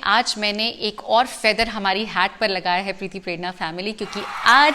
आज मैंने एक और फेदर हमारी हैट पर लगाया है प्रीति प्रेरणा फैमिली, क्योंकि आज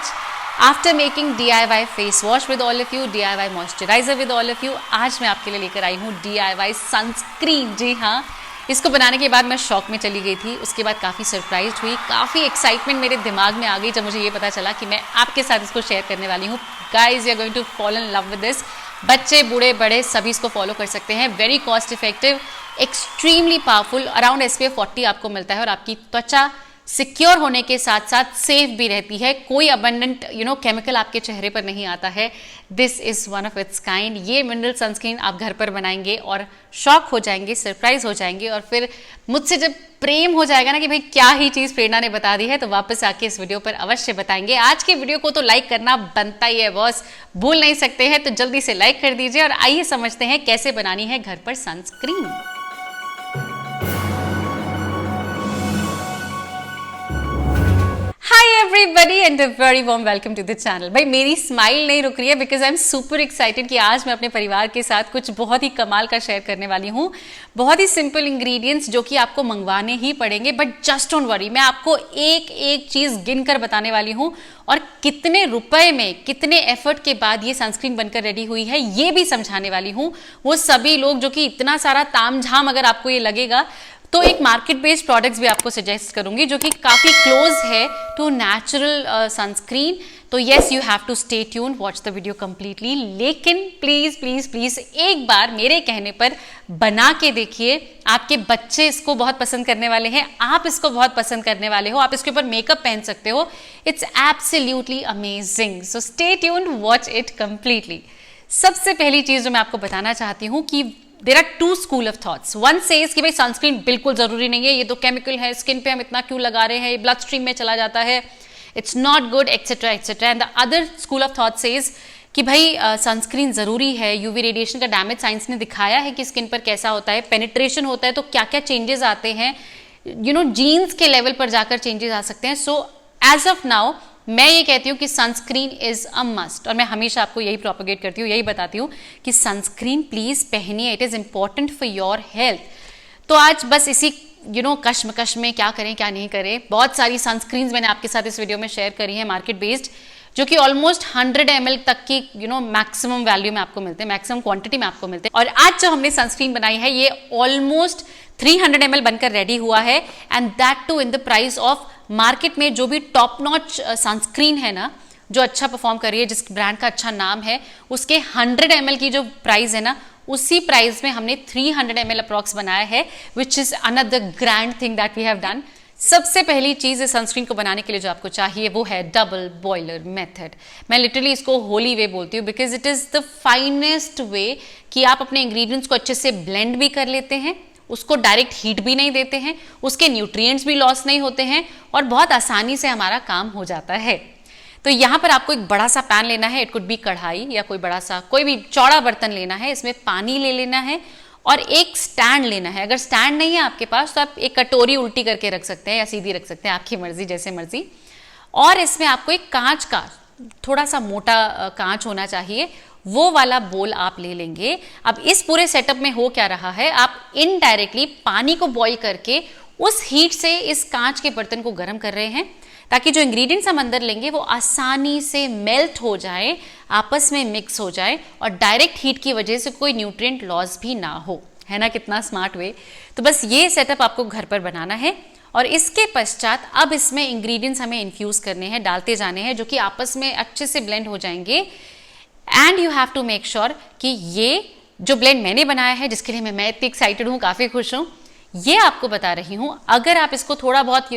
after making DIY face wash with all of you, DIY moisturiser with all of you, आज मैं आपके लिए लेकर आई हूँ DIY सनस्क्रीन। जी हाँ, इसको बनाने के बाद मैं शॉक में चली गई थी। उसके बाद काफ़ी सरप्राइज हुई, काफ़ी एक्साइटमेंट मेरे दिमाग में आ गई जब मुझे ये पता चला कि मैं आपके साथ इसको शेयर करने वाली हूँ। Guys, you are going to fall in love with this. बच्चे बूढ़े बड़े सभी इसको फॉलो कर सकते हैं। Very cost effective, extremely powerful, around SPF 40 आपको मिलता है और आपकी त्वचा सिक्योर होने के साथ साथ सेफ भी रहती है। कोई अबंडेंट केमिकल आपके चेहरे पर नहीं आता है। This is one of its kind. ये मिनरल सनस्क्रीन आप घर पर बनाएंगे और शॉक हो जाएंगे, सरप्राइज हो जाएंगे, और फिर मुझसे जब प्रेम हो जाएगा ना कि भाई क्या ही चीज प्रेरणा ने बता दी है, तो वापस आके इस वीडियो पर अवश्य बताएंगे। आज के वीडियो को तो लाइक करना बनता ही है बॉस, भूल नहीं सकते हैं, तो जल्दी से लाइक कर दीजिए और आइए समझते हैं कैसे बनानी है घर पर sunscreen. Hi everybody and a very warm welcome to the channel। भाई मेरी स्माइल नहीं रुक रही है because I am super excited कि आज मैं अपने परिवार के साथ कुछ बहुत ही कमाल का शेयर करने वाली हूँ। बहुत ही सिंपल इंग्रेडिएंट्स जो कि आपको मंगवाने ही पड़ेंगे, बट जस्ट डोंट वरी, मैं आपको एक एक चीज गिनकर बताने वाली हूँ और कितने रुपए में, कितने एफर्ट के बाद ये सनस्क्रीन बनकर रेडी हुई है ये भी समझाने वाली हूँ। वो सभी लोग जो कि इतना सारा तामझाम अगर आपको ये लगेगा, तो एक मार्केट बेस्ड प्रोडक्ट्स भी आपको सजेस्ट करूंगी जो कि काफी क्लोज है टू नेचुरल सनस्क्रीन। तो yes, you have to stay tune, watch the video completely. लेकिन प्लीज प्लीज प्लीज एक बार मेरे कहने पर बना के देखिए। आपके बच्चे इसको बहुत पसंद करने वाले हैं, आप इसको बहुत पसंद करने वाले हो, आप इसके ऊपर मेकअप पहन सकते हो। It's absolutely amazing, so stay tune, watch it completely. सबसे पहली चीज जो मैं आपको बताना चाहती हूँ कि there are two school of thoughts. One says कि भाई सनस्क्रीन बिल्कुल जरूरी नहीं है, ये तो केमिकल है, स्किन पे हम इतना क्यों लगा रहे हैं, ये ब्लड स्ट्रीम में चला जाता है, it's not good, etcetera etcetera. And the other school of thought says कि भाई सनस्क्रीन जरूरी है। यूवी रेडिएशन का डैमेज साइंस ने दिखाया है कि स्किन पर कैसा होता है, पेनिट्रेशन होता है तो क्या क्या चेंजेस आते हैं, जीन्स के लेवल पर जाकर चेंजेस आ सकते हैं। सो एज ऑफ नाउ मैं ये कहती हूँ कि सनस्क्रीन इज अ मस्ट, और मैं हमेशा आपको यही प्रोपेगेट करती हूँ, यही बताती हूँ कि सनस्क्रीन प्लीज पहनिए, it is important for your health. तो आज बस इसी कश्मकश में क्या करें क्या नहीं करें, बहुत सारी सनस्क्रीन्स मैंने आपके साथ इस वीडियो में शेयर करी है मार्केट बेस्ड, जो कि ऑलमोस्ट 100 ml तक की मैक्सिमम वैल्यू में आपको मिलते हैं, मैक्सिमम क्वांटिटी में आपको मिलते हैं। और आज जो हमने सनस्क्रीन बनाई है ये ऑलमोस्ट 300 ml बनकर रेडी हुआ है, and that too in the price of market में जो भी टॉप नॉच सनस्क्रीन है ना, जो अच्छा परफॉर्म कर रही है, जिस ब्रांड का अच्छा नाम है, उसके 100 ml की जो प्राइस है ना, उसी प्राइस में हमने 300 ml अप्रॉक्स बनाया है, which is another grand thing that we have done. सबसे पहली चीज इस सनस्क्रीन को बनाने के लिए जो आपको चाहिए वो है डबल बॉयलर मेथड। मैं लिटरली इसको होली वे बोलती हूँ because it is the finest way कि आप अपने इंग्रेडिएंट्स को अच्छे से ब्लेंड भी कर लेते हैं, उसको डायरेक्ट हीट भी नहीं देते हैं, उसके न्यूट्रिएंट्स भी लॉस नहीं होते हैं, और बहुत आसानी से हमारा काम हो जाता है। तो यहाँ पर आपको एक बड़ा सा पैन लेना है, इट कुड बी कढ़ाई या कोई बड़ा सा कोई भी चौड़ा बर्तन लेना है, इसमें पानी ले लेना है और एक स्टैंड लेना है। अगर स्टैंड नहीं है आपके पास तो आप एक कटोरी उल्टी करके रख सकते हैं या सीधी रख सकते हैं, आपकी मर्जी, जैसे मर्जी। और इसमें आपको एक कांच का थोड़ा सा मोटा कांच होना चाहिए, वो वाला बोल आप ले लेंगे। अब इस पूरे सेटअप में हो क्या रहा है, आप इनडायरेक्टली पानी को बॉईल करके उस हीट से इस कांच के बर्तन को गर्म कर रहे हैं, ताकि जो इंग्रेडिएंट्स हम अंदर लेंगे वो आसानी से मेल्ट हो जाए, आपस में मिक्स हो जाए, और डायरेक्ट हीट की वजह से कोई न्यूट्रिएंट लॉस भी ना हो। है ना कितना स्मार्ट वे। तो बस ये सेटअप आपको घर पर बनाना है, और इसके पश्चात अब इसमें इंग्रेडिएंट्स हमें इन्फ्यूज करने हैं, डालते जाने हैं, जो कि आपस में अच्छे से ब्लेंड हो जाएंगे। And you have to make sure कि ये जो ब्लेंड मैंने बनाया है, जिसके लिए मैं इतनी एक्साइटेड हूँ, काफ़ी खुश हूँ, ये आपको बता रही हूँ, अगर आप इसको थोड़ा बहुत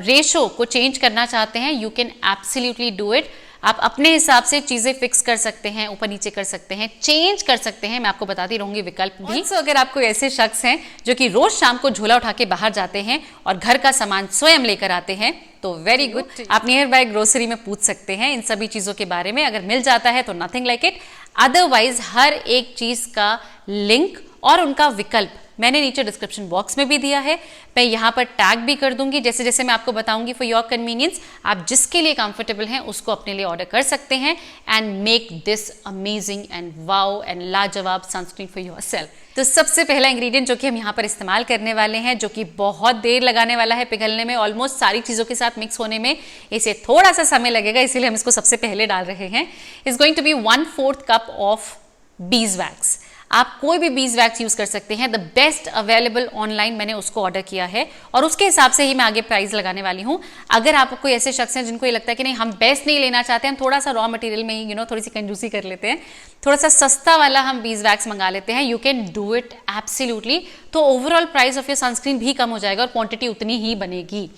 रेशो को चेंज करना चाहते हैं, you can absolutely do it. आप अपने हिसाब से चीजें फिक्स कर सकते हैं, ऊपर नीचे कर सकते हैं, चेंज कर सकते हैं, मैं आपको बताती रहूंगी विकल्प भी। तो अगर आपको ऐसे शख्स हैं जो कि रोज शाम को झोला उठा के बाहर जाते हैं और घर का सामान स्वयं लेकर आते हैं, तो वेरी गुड, आप नियर बाय ग्रोसरी में पूछ सकते हैं इन सभी चीजों के बारे में। अगर मिल जाता है तो नथिंग लाइक इट, अदरवाइज हर एक चीज का लिंक और उनका विकल्प मैंने नीचे डिस्क्रिप्शन बॉक्स में भी दिया है, मैं यहाँ पर टैग भी कर दूंगी। जैसे जैसे मैं आपको बताऊंगी, फॉर योर कन्वीनियंस, आप जिसके लिए कंफर्टेबल हैं उसको अपने लिए ऑर्डर कर सकते हैं and make this amazing and wow and लाजवाब सनस्क्रीन फॉर योरसेल्फ। तो सबसे पहला इंग्रेडिएंट जो कि हम यहाँ पर इस्तेमाल करने वाले हैं, जो कि बहुत देर लगाने वाला है पिघलने में, ऑलमोस्ट सारी चीज़ों के साथ मिक्स होने में इसे थोड़ा सा समय लगेगा, इसीलिए हम इसको सबसे पहले डाल रहे हैं, is going to be 1/4 cup of beeswax. आप कोई भी बीज वैक्स यूज कर सकते हैं, द बेस्ट अवेलेबल ऑनलाइन मैंने उसको ऑर्डर किया है और उसके हिसाब से ही मैं आगे प्राइस लगाने वाली हूँ। अगर आप कोई ऐसे शख्स हैं जिनको ये लगता है कि नहीं हम बेस्ट नहीं लेना चाहते, हम थोड़ा सा रॉ मटेरियल में ही थोड़ी सी कंजूसी कर लेते हैं, थोड़ा सा सस्ता वाला हम बीज वैक्स मंगा लेते हैं, you can do it absolutely. तो overall price of your sunscreen भी कम हो जाएगा और क्वांटिटी उतनी ही बनेगी।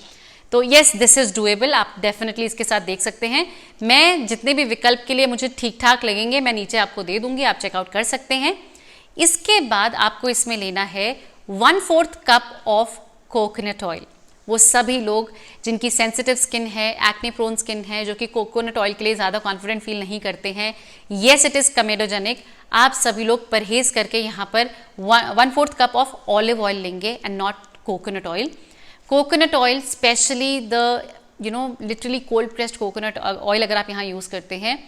तो येस, दिस इज डूएबल, आप डेफिनेटली इसके साथ देख सकते हैं। मैं जितने भी विकल्प के लिए मुझे ठीक ठाक लगेंगे मैं नीचे आपको दे दूंगी, आप चेकआउट कर सकते हैं। इसके बाद आपको इसमें लेना है 1/4 कप ऑफ कोकोनट ऑयल। वो सभी लोग जिनकी सेंसिटिव स्किन है, एक्ने प्रोन स्किन है, जो कि कोकोनट ऑयल के लिए ज़्यादा कॉन्फिडेंट फील नहीं करते हैं, येस इट इज़ कमेडोजेनिक, आप सभी लोग परहेज करके यहाँ पर 1/4 कप ऑफ ऑलिव ऑयल लेंगे and not coconut oil. Coconut oil specially the literally cold pressed coconut oil अगर आप यहाँ यूज़ करते हैं,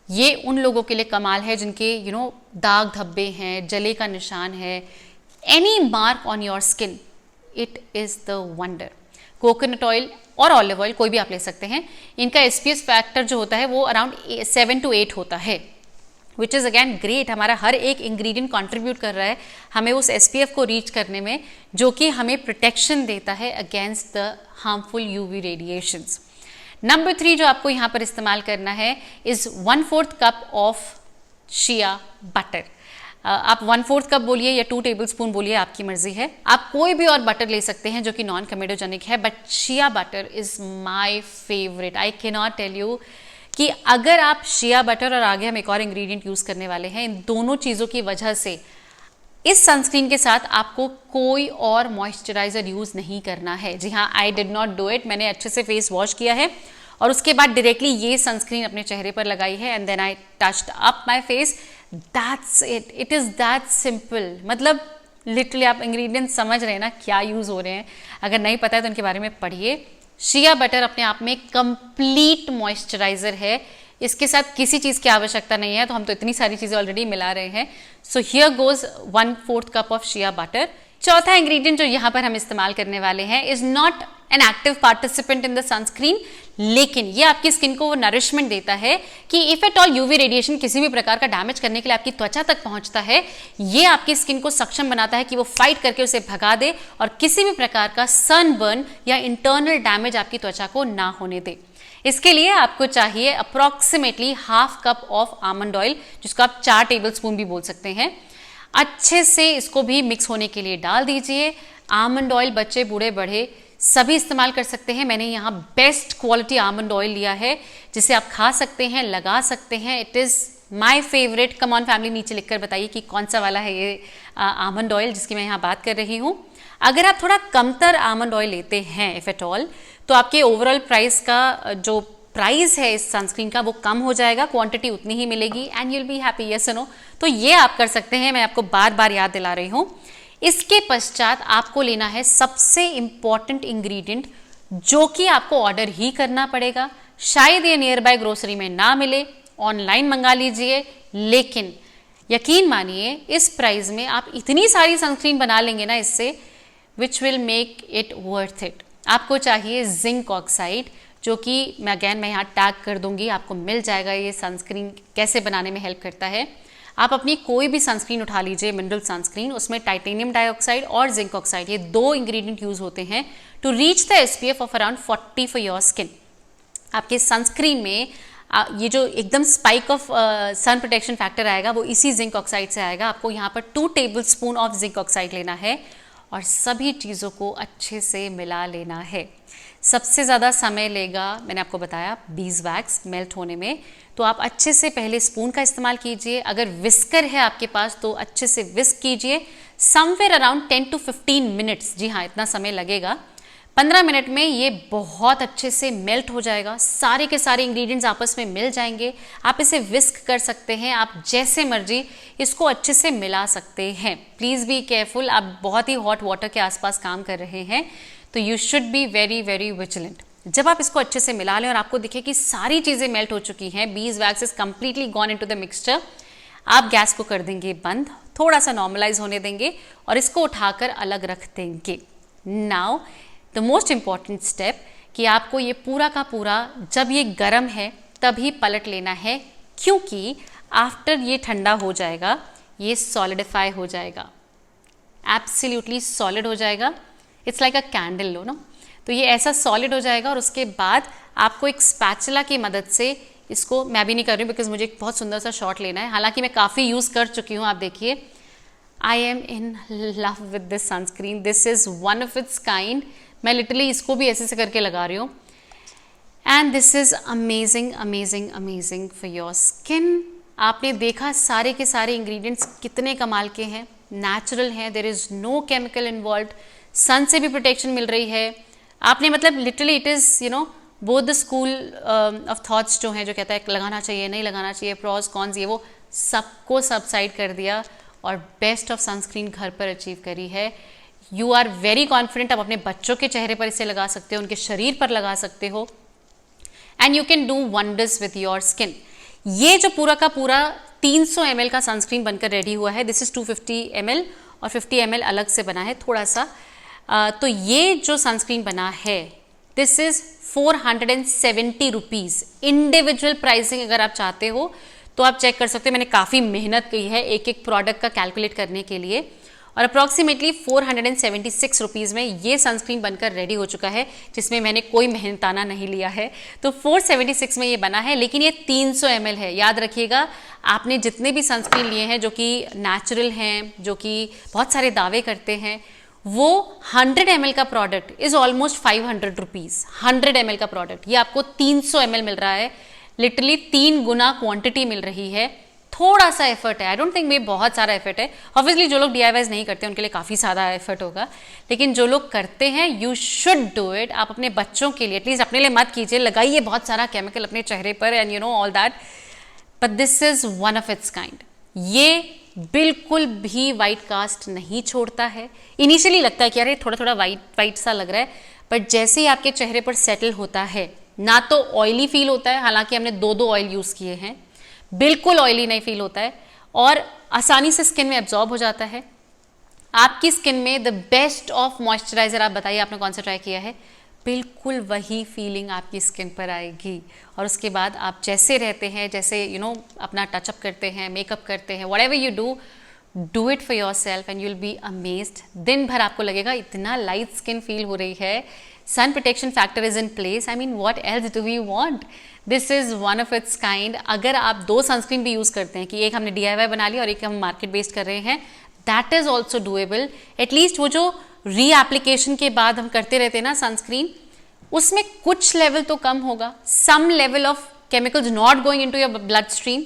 ये उन लोगों के लिए कमाल है जिनके दाग धब्बे हैं, जले का निशान है, any mark on your skin, it is the wonder. Coconut oil और ऑलिव ऑयल कोई भी आप ले सकते हैं, इनका SPF फैक्टर जो होता है वो अराउंड 7 to 8 होता है, विच इज़ अगैन ग्रेट। हमारा हर एक इंग्रेडिएंट कंट्रीब्यूट कर रहा है हमें उस SPF को रीच करने में, जो कि हमें प्रोटेक्शन देता है against the harmful UV radiations. Number 3 जो आपको यहाँ पर इस्तेमाल करना है is 1/4 cup of shea butter. आप 1/4 कप बोलिए या 2 टेबलस्पून बोलिए, आपकी मर्जी है। आप कोई भी और बटर ले सकते हैं जो कि नॉन कमेडोजेनिक है, but shea butter is my favourite. I can not tell you कि अगर आप शिया बटर और आगे हम एक और इंग्रेडिएंट यूज करने वाले हैं, इन दोनों चीज़ों की वजह से इस सनस्क्रीन के साथ आपको कोई और मॉइस्चराइजर यूज नहीं करना है। जी हाँ, I did not do it. मैंने अच्छे से फेस वॉश किया है और उसके बाद डायरेक्टली ये सनस्क्रीन अपने चेहरे पर लगाई है and then I touched up my face, that's it, it is that simple. मतलब लिटरली आप इंग्रेडिएंट समझ रहे हैं ना क्या यूज़ हो रहे हैं, अगर नहीं पता है तो उनके बारे में पढ़िए। शिया बटर अपने आप में कंप्लीट मॉइस्चराइजर है, इसके साथ किसी चीज़ की आवश्यकता नहीं है, तो हम तो इतनी सारी चीज़ें ऑलरेडी मिला रहे हैं। So here goes 1/4 cup of shea butter. चौथा इंग्रेडिएंट जो यहाँ पर हम इस्तेमाल करने वाले हैं is not an active participant in the sunscreen, लेकिन ये आपकी स्किन को वो नरिशमेंट देता है कि if at all UV radiation किसी भी प्रकार का डैमेज करने के लिए आपकी त्वचा तक पहुंचता है, ये आपकी स्किन को सक्षम बनाता है कि वो फाइट करके उसे भगा दे और किसी भी प्रकार का सनबर्न या इंटरनल डैमेज आपकी त्वचा को ना होने दे। इसके लिए आपको चाहिए approximately 1/2 cup of almond oil, जिसको आप 4 टेबलस्पून भी बोल सकते हैं। अच्छे से इसको भी मिक्स होने के लिए डाल दीजिए। आमंड ऑयल बच्चे बूढ़े बढ़े सभी इस्तेमाल कर सकते हैं। मैंने यहाँ बेस्ट क्वालिटी आमंड ऑयल लिया है जिसे आप खा सकते हैं, लगा सकते हैं। It is my favourite. Come on family नीचे लिखकर बताइए कि कौन सा वाला है ये आमंड ऑयल जिसकी मैं यहाँ बात कर रही हूँ। अगर आप थोड़ा कमतर आमंड ऑयल लेते हैं इफ एट ऑल, तो आपके ओवरऑल प्राइस का जो प्राइस है इस सनस्क्रीन का वो कम हो जाएगा, क्वांटिटी उतनी ही मिलेगी and you will be happy. Yes no, तो ये आप कर सकते हैं, मैं आपको बार बार याद दिला रही हूँ। इसके पश्चात आपको लेना है सबसे इंपॉर्टेंट इंग्रेडिएंट जो कि आपको ऑर्डर ही करना पड़ेगा। शायद ये नियर बाय ग्रोसरी में ना मिले, ऑनलाइन मंगा लीजिए, लेकिन यकीन मानिए इस प्राइस में आप इतनी सारी सनस्क्रीन बना लेंगे ना इससे, which will make it worth it. आपको चाहिए जिंक ऑक्साइड, जो कि मैं यहाँ टैग कर दूंगी, आपको मिल जाएगा। ये सनस्क्रीन कैसे बनाने में हेल्प करता है। आप अपनी कोई भी सनस्क्रीन उठा लीजिए, मिनरल सनस्क्रीन, उसमें टाइटेनियम डाइऑक्साइड और जिंक ऑक्साइड, ये 2 इंग्रेडिएंट यूज होते हैं to reach the SPF of around 40 for your skin. आपके सनस्क्रीन में ये जो एकदम spike of sun protection factor आएगा वो इसी जिंक ऑक्साइड से आएगा। आपको यहाँ पर 2 टेबलस्पून ऑफ जिंक ऑक्साइड लेना है और सभी चीज़ों को अच्छे से मिला लेना है। सबसे ज़्यादा समय लेगा, मैंने आपको बताया, बीज वैक्स मेल्ट होने में, तो आप अच्छे से पहले स्पून का इस्तेमाल कीजिए। अगर विस्कर है आपके पास तो अच्छे से विस्क कीजिए, समवेयर अराउंड 10 to 15 मिनट्स। जी हाँ, इतना समय लगेगा। 15 मिनट में ये बहुत अच्छे से मेल्ट हो जाएगा, सारे के सारे इंग्रेडिएंट्स आपस में मिल जाएंगे। आप इसे विस्क कर सकते हैं, आप जैसे मर्जी इसको अच्छे से मिला सकते हैं। प्लीज़ बी केयरफुल, आप बहुत ही हॉट वाटर के आसपास काम कर रहे हैं, तो you should be very very vigilant. जब आप इसको अच्छे से मिला लें और आपको दिखे कि सारी चीज़ें मेल्ट हो चुकी हैं, bees wax is completely gone into the mixture, आप गैस को कर देंगे बंद, थोड़ा सा नॉर्मलाइज होने देंगे और इसको उठाकर अलग रख देंगे। Now the most important step कि आपको ये पूरा का पूरा जब ये गर्म है तभी पलट लेना है, क्योंकि आफ्टर ये ठंडा हो जाएगा ये सॉलिडिफाई हो जाएगा, एब्सोल्युटली सॉलिड हो जाएगा। इट्स लाइक अ कैंडल लो ना, तो ये ऐसा सॉलिड हो जाएगा और उसके बाद आपको एक स्पैचुला की मदद से इसको, मैं भी नहीं कर रही हूँ बिकॉज मुझे एक बहुत सुंदर सा शॉट लेना है, हालांकि मैं काफ़ी यूज़ कर चुकी हूँ। आप देखिए, I am in love with this sunscreen, this is one of its kind. मैं लिटरली इसको भी ऐसे करके लगा रही हूँ and this is amazing amazing amazing for your skin. आपने देखा सारे के सारे इंग्रेडिएंट्स कितने कमाल के हैं, नेचुरल हैं, there is no chemical involve, sun से भी प्रोटेक्शन मिल रही है। आपने मतलब literally it is you know both the school of thoughts जो हैं, जो कहता है लगाना चाहिए नहीं लगाना चाहिए, प्रॉस कॉन्स, ये वो सबको सबसाइड कर दिया और बेस्ट ऑफ सनस्क्रीन घर पर अचीव करी है। यू आर वेरी कॉन्फिडेंट, आप अपने बच्चों के चेहरे पर इसे लगा सकते हो, उनके शरीर पर लगा सकते हो and you can do wonders with your skin. ये जो पूरा का पूरा 300 ml का सनस्क्रीन बनकर रेडी हुआ है, दिस इज़ 250 ml और 50 ml अलग से बना है थोड़ा सा। तो ये जो सनस्क्रीन बना है this is 470 rupees. Individual pricing अगर आप चाहते हो तो आप चेक कर सकते हो, मैंने काफ़ी मेहनत की है एक एक प्रोडक्ट का कैलकुलेट करने के लिए और अप्रॉक्सीमेटली 476 रुपीज़ में ये सनस्क्रीन बनकर रेडी हो चुका है, जिसमें मैंने कोई मेहनताना नहीं लिया है। तो 476 में ये बना है, लेकिन ये 300 ml है। याद रखिएगा, आपने जितने भी सनस्क्रीन लिए हैं जो कि नेचुरल हैं, जो कि बहुत सारे दावे करते हैं, वो 100 ml का product is almost 500 rupees. 100 ml का प्रोडक्ट ये आपको 300 ml मिल रहा है, लिटरली 3 गुना क्वांटिटी मिल रही है। थोड़ा सा एफर्ट है, आई डोंट थिंक में बहुत सारा एफर्ट है। ऑब्वियसली जो लोग DIYs नहीं करते उनके लिए काफ़ी ज़्यादा एफर्ट होगा, लेकिन जो लोग करते हैं यू शुड डू इट। आप अपने बच्चों के लिए, एटलीस्ट अपने लिए मत कीजिए, लगाइए बहुत सारा केमिकल अपने चेहरे पर and you know all that, but this is one of its kind. ये बिल्कुल भी वाइट कास्ट नहीं छोड़ता है। इनिशियली लगता है कि अरे थोड़ा थोड़ा वाइट सा लग रहा है, बट जैसे ही आपके चेहरे पर सेटल होता है ना तो ऑयली फील होता है, हालांकि हमने 2 ऑयल यूज़ किए हैं, बिल्कुल ऑयली नहीं फील होता है और आसानी से स्किन में एब्जॉर्ब हो जाता है। आपकी स्किन में द बेस्ट ऑफ मॉइस्चराइजर, आप बताइए आपने कौन सा ट्राई किया है, बिल्कुल वही फीलिंग आपकी स्किन पर आएगी। और उसके बाद आप जैसे रहते हैं, जैसे यू नो अपना टचअप करते हैं, मेकअप करते हैं, whatever you do it for your self and you will be amazed. दिन भर आपको लगेगा इतना लाइट स्किन फील हो रही है, sun protection factor is in place, I mean what else do we want. This is one of its kind. अगर आप 2 सनस्क्रीन भी यूज़ करते हैं कि एक हमने DIY बना लिया और एक हम मार्केट बेस्ड कर रहे हैं, that is also doable. At least वो जो री एप्लीकेशन के बाद हम करते रहते हैं ना सनस्क्रीन, उसमें कुछ लेवल तो कम होगा, some level of chemicals not going into your bloodstream.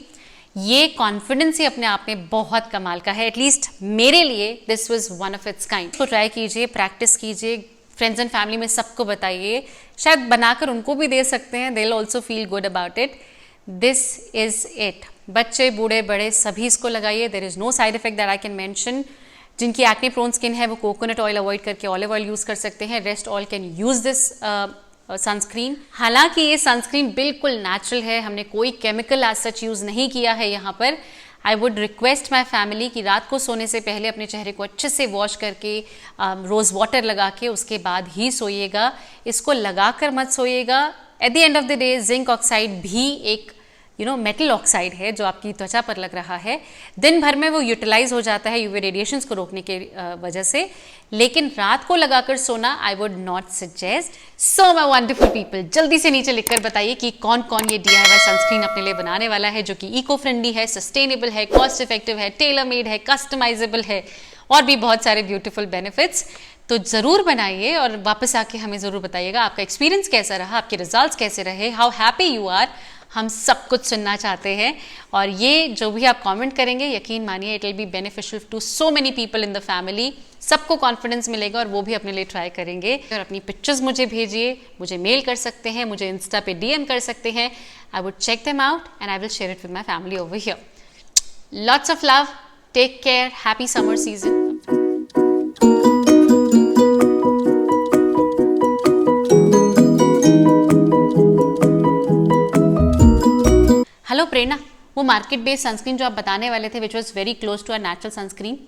ये कॉन्फिडेंस ही अपने आप में बहुत कमाल का है। एटलीस्ट मेरे लिए this was one of its kind. तो ट्राई कीजिए, प्रैक्टिस कीजिए, फ्रेंड्स एंड फैमिली में सबको बताइए, शायद बनाकर उनको भी दे सकते हैं, they will also feel good about it. This is it. बच्चे बूढ़े बड़े सभी इसको लगाइए, there is no side effect that I can mention. जिनकी एक्ने प्रोन स्किन है वो कोकोनट ऑयल अवॉइड करके ऑलिव ऑयल यूज़ कर सकते हैं, rest all can use this sunscreen. हालांकि ये सनस्क्रीन बिल्कुल नेचुरल है, हमने कोई केमिकल एज सच यूज़ नहीं किया है यहाँ पर। I would request my family कि रात को सोने से पहले अपने चेहरे को अच्छे से वॉश करके रोज़ वाटर लगा के उसके बाद ही सोइएगा। इसको लगा कर मत सोइएगा। At the end of the day zinc oxide भी एक मेटल ऑक्साइड है जो आपकी त्वचा पर लग रहा है। दिन भर में वो यूटिलाइज हो जाता है यूवी रेडिएशंस को रोकने के वजह से, लेकिन रात को लगाकर सोना I would not suggest. So my wonderful people, जल्दी से नीचे लिखकर बताइए कि कौन कौन ये DIY सनस्क्रीन अपने लिए बनाने वाला है जो कि इको फ्रेंडली है, सस्टेनेबल है, कॉस्ट इफेक्टिव है, टेलर मेड है, कस्टमाइजेबल है और भी बहुत सारे ब्यूटीफुल बेनिफिट्स। तो ज़रूर बनाइए और वापस आके हमें ज़रूर बताइएगा आपका एक्सपीरियंस कैसा रहा, आपके रिजल्ट्स कैसे रहे, हाउ हैप्पी यू आर। हम सब कुछ सुनना चाहते हैं। और ये जो भी आप कमेंट करेंगे, यकीन मानिए it will be beneficial to so many people in the family. सबको कॉन्फिडेंस मिलेगा और वो भी अपने लिए ट्राई करेंगे। और अपनी पिक्चर्स मुझे भेजिए, मुझे मेल कर सकते हैं, मुझे इंस्टा पे DM कर सकते हैं। I would check them out and I will share it with my family over here. Lots of love, take care, happy summer season. Hello Prerna, वो मार्केट बेस्ड सनस्क्रीन जो आप बताने वाले थे which was very close to a natural sunscreen,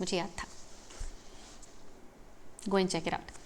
मुझे याद था। Go and check it out.